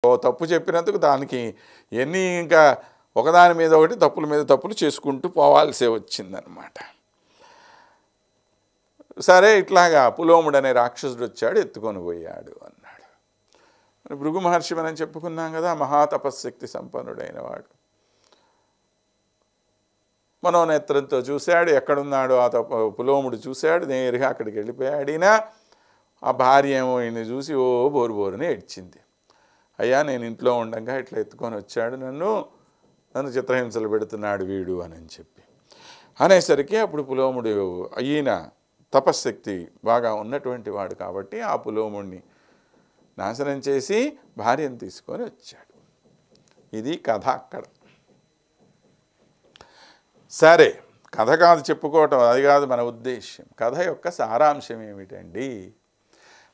ఓ తప్పు చెప్పినందుకు దానికి ఎన్ని ఇంకా ఒకదాని మీద ఒకటి తప్పుల మీద తప్పులు చేసుకుంటూ పోవాల్సి వచ్చిందనమాట. సరే ఇట్లాగా పులోముడు అనే రాక్షసుడు వచ్చాడు, ఎత్తుకొని పోయాడు అన్నాడు. భృగు మహర్షి మనం చెప్పుకున్నాం కదా, మహాతపశక్తి సంపన్నుడైన వాడు. మనోనేత్రంతో చూశాడు, ఎక్కడున్నాడు ఆ పులోముడు చూశాడు, నేరుగా అక్కడికి వెళ్ళిపోయాడు. ఈయన ఆ భార్య ఏమో ఈయన చూసి ఓ బోరు బోరుని ఏడ్చింది. అయ్యా నేను ఇంట్లో ఉండగా ఇట్లా ఎత్తుకొని వచ్చాడు, నన్ను చిత్రహింసలు పెడుతున్నాడు వీడు అని చెప్పి అనేసరికి అప్పుడు పులోముడు ఈయన తపశ్శక్తి బాగా ఉన్నటువంటి వాడు కాబట్టి ఆ పులోముడిని నాశనం చేసి భార్యను తీసుకొని వచ్చాడు. ఇది కథ. అక్కడ సరే, కథ కాదు చెప్పుకోవటం, అది కాదు మన ఉద్దేశ్యం. కథ యొక్క సారాంశం ఏమిటండి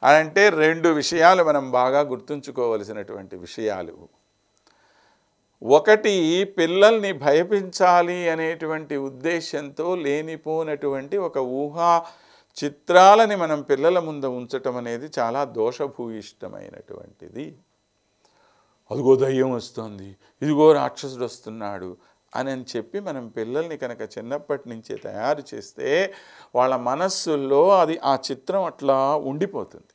అని అంటే 2 విషయాలు మనం బాగా గుర్తుంచుకోవలసినటువంటి విషయాలు. ఒకటి, పిల్లల్ని భయపించాలి అనేటువంటి ఉద్దేశంతో లేనిపోనటువంటి ఒక ఊహా చిత్రాలని మనం పిల్లల ముందు ఉంచటం అనేది చాలా దోషభూయిష్టమైనటువంటిది. అదిగో దయ్యం వస్తుంది, ఇదిగో రాక్షసుడు వస్తున్నాడు అని చెప్పి మనం పిల్లల్ని కనుక చిన్నప్పటి నుంచే తయారు చేస్తే వాళ్ళ మనస్సుల్లో అది ఆ చిత్రం అట్లా ఉండిపోతుంది.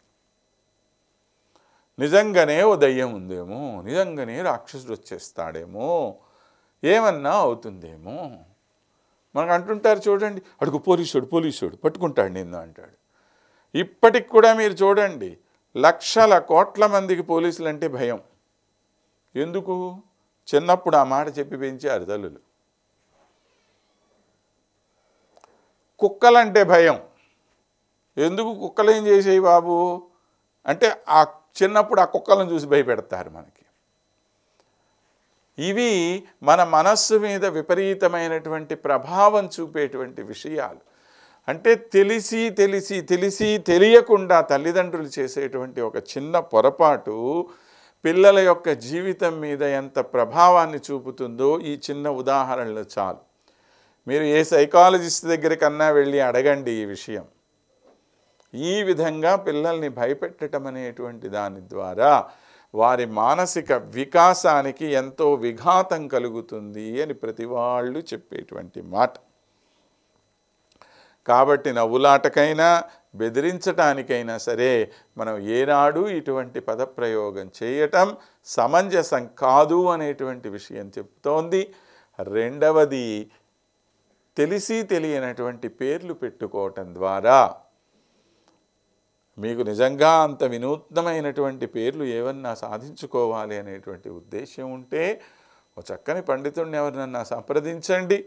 నిజంగానే ఓ దయ్యం ఉందేమో, నిజంగానే రాక్షసుడు వచ్చేస్తాడేమో, ఏమన్నా అవుతుందేమో. మనకు అంటుంటారు చూడండి, అడుగు పోలీసుడు పట్టుకుంటాడు నిన్ను అంటాడు. ఇప్పటికి కూడా మీరు చూడండి, లక్షల కోట్ల మందికి పోలీసులు అంటే భయం. ఎందుకు? చిన్నప్పుడు ఆ మాట చెప్పి పెంచారు తల్లులు. కుక్కలంటే భయం. ఎందుకు? కుక్కలు ఏం చేసేవి బాబు అంటే ఆ చిన్నప్పుడు ఆ కుక్కలను చూసి భయపెడతారు మనకి. ఇవి మన మనస్సు మీద విపరీతమైనటువంటి ప్రభావం చూపేటువంటి విషయాలు. అంటే తెలిసి తెలియకుండా తల్లిదండ్రులు చేసేటువంటి ఒక చిన్న పొరపాటు పిల్లల యొక్క జీవితం మీద ఎంత ప్రభావాన్ని చూపుతుందో ఈ చిన్న ఉదాహరణలు చాలు. మీరు ఏ సైకాలజిస్ట్ దగ్గరికన్నా వెళ్ళి అడగండి ఈ విషయం. ఈ విధంగా పిల్లల్ని భయపెట్టడం అనేటువంటి దాని ద్వారా వారి మానసిక వికాసానికి ఎంతో విఘాతం కలుగుతుంది అని ప్రతి వాళ్ళు చెప్పేటువంటి మాట. కాబట్టి నవ్వులాటకైనా బెదిరించటానికైనా సరే మనం ఏనాడు ఇటువంటి పదప్రయోగం చేయటం సమంజసం కాదు అనేటువంటి విషయం చెప్తోంది. రెండవది, తెలిసి తెలియనటువంటి పేర్లు పెట్టుకోవటం ద్వారా మీకు నిజంగా అంత వినూత్నమైనటువంటి పేర్లు ఏమన్నా సాధించుకోవాలి అనేటువంటి ఉద్దేశం ఉంటే ఒక చక్కని పండితుడిని ఎవరినన్నా సంప్రదించండి.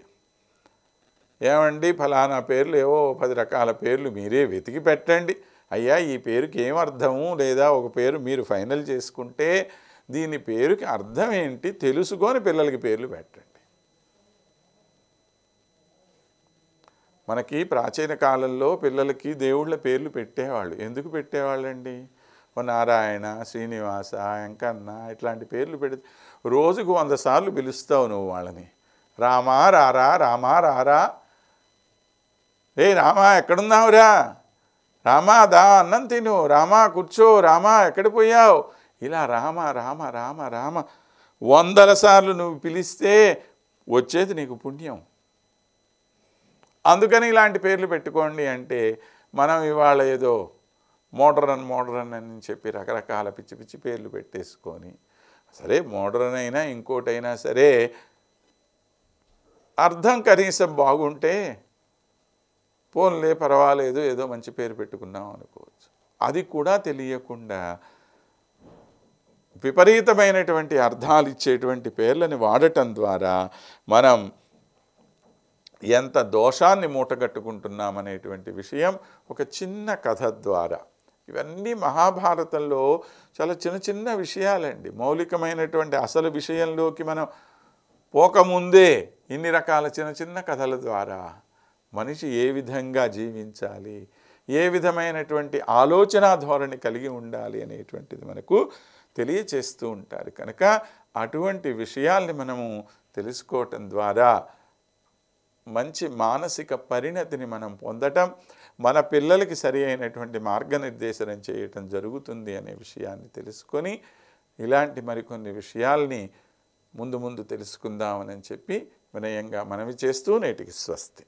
ఏమండి ఫలానా పేర్లు ఏవో 10 రకాల పేర్లు మీరే వెతికి పెట్టండి. అయ్యా ఈ పేరుకి ఏం అర్థము, లేదా ఒక పేరు మీరు ఫైనల్ చేసుకుంటే దీని పేరుకి అర్థం ఏంటి తెలుసుకొని పిల్లలకి పేర్లు పెట్టండి. మనకి ప్రాచీన కాలంలో పిల్లలకి దేవుళ్ళ పేర్లు పెట్టేవాళ్ళు. ఎందుకు పెట్టేవాళ్ళండి? నారాయణ, శ్రీనివాస, వెంకన్న ఇట్లాంటి పేర్లు పెడితే రోజుకు 100 సార్లు పిలుస్తావు నువ్వు వాళ్ళని. రామా రారా, రామా రారా, ఏ రామా ఎక్కడున్నావురా, రామా దా అన్నం తిను, రామా కూర్చో, రామా ఎక్కడ పోయావు, ఇలా రామ రామ రామ రామ 100 సార్లు నువ్వు పిలిస్తే వచ్చేది నీకు పుణ్యం. అందుకని ఇలాంటి పేర్లు పెట్టుకోండి అంటే మనం ఇవాళ ఏదో మోడ్రన్ అని చెప్పి రకరకాల పిచ్చి పిచ్చి పేర్లు పెట్టేసుకొని, సరే మోడ్రన్ అయినా ఇంకోటైనా సరే అర్థం కనీసం బాగుంటే పోన్లే పర్వాలేదు ఏదో మంచి పేరు పెట్టుకున్నాం అనుకోవచ్చు. అది కూడా తెలియకుండా విపరీతమైనటువంటి అర్థాలు ఇచ్చేటువంటి పేర్లని వాడటం ద్వారా మనం ఎంత దోషాన్ని మూటగట్టుకుంటున్నామనేటువంటి విషయం ఒక చిన్న కథ ద్వారా. ఇవన్నీ మహాభారతంలో చాలా చిన్న చిన్న విషయాలండి. మౌలికమైనటువంటి అసలు విషయంలోకి మనం పోకముందే ఇన్ని రకాల చిన్న చిన్న కథల ద్వారా మనిషి ఏ విధంగా జీవించాలి, ఏ విధమైనటువంటి ఆలోచన ధోరణి కలిగి ఉండాలి అనేటువంటిది మనకు తెలియచేస్తూ ఉంటారు. కనుక అటువంటి విషయాల్ని మనము తెలుసుకోవటం ద్వారా మంచి మానసిక పరిణతిని మనం పొందటం, మన పిల్లలకి సరి అయినటువంటి మార్గనిర్దేశనం చేయటం జరుగుతుంది అనే విషయాన్ని తెలుసుకొని ఇలాంటి మరికొన్ని విషయాల్ని ముందు ముందు తెలుసుకుందామని చెప్పి వినయంగా మనవి చేస్తూ నేటికి స్వస్తి.